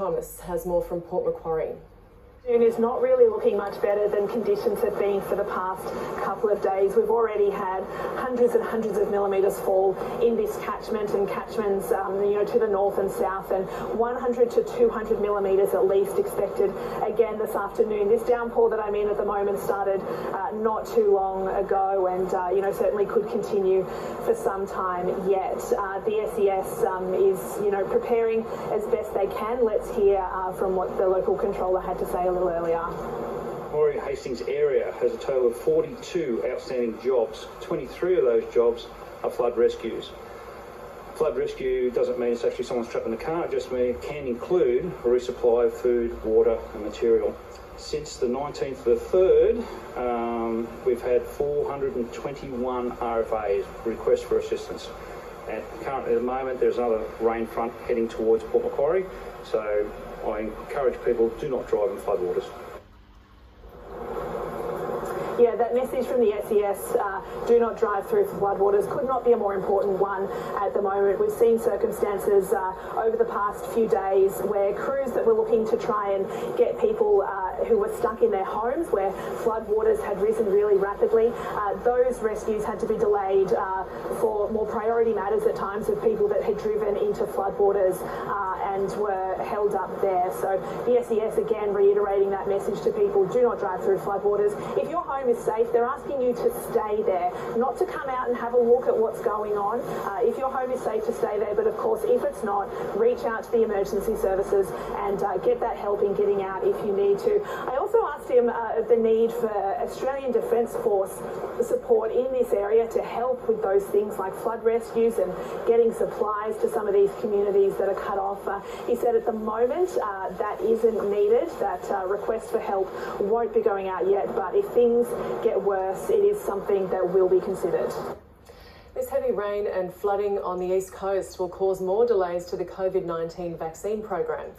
Thomas has more from Port Macquarie. June is not really looking much better than conditions have been for the past couple of days. We've already had hundreds and hundreds of millimetres fall in this catchment and catchments, to the north and south, and 100 to 200 millimetres at least expected again this afternoon. This downpour that I'm in at the moment started not too long ago, and certainly could continue for some time yet. The SES is preparing as best they can. Let's hear from what the local controller had to say a little earlier. Macquarie Hastings area has a total of 42 outstanding jobs. 23 of those jobs are flood rescues. Flood rescue doesn't mean it's actually someone's trapped in the car, it just means it can include a resupply of food, water and material. Since the 19th of the 3rd, we've had 421 RFAs, requests for assistance. And currently at the moment there's another rain front heading towards Port Macquarie, so I encourage people, do not drive in floodwaters. Yeah, that message from the SES, do not drive through floodwaters, could not be a more important one at the moment. We've seen circumstances over the past few days where crews that were looking to try and get people who were stuck in their homes where floodwaters had risen really rapidly, those rescues had to be delayed for more priority matters at times of people that had driven into floodwaters and were held up there. So the SES again reiterating that message to people, do not drive through floodwaters. If your home is safe, they're asking you to stay there, not to come out and have a look at what's going on. If your home is safe, to stay there, but of course if it's not, reach out to the emergency services and get that help in getting out if you need to. I also asked him of the need for Australian Defence Force support in this area to help with those things like flood rescues and getting supplies to some of these communities that are cut off. He said at the moment that isn't needed, that request for help won't be going out yet, but if things get worse, it is something that will be considered. This heavy rain and flooding on the East Coast will cause more delays to the COVID-19 vaccine program.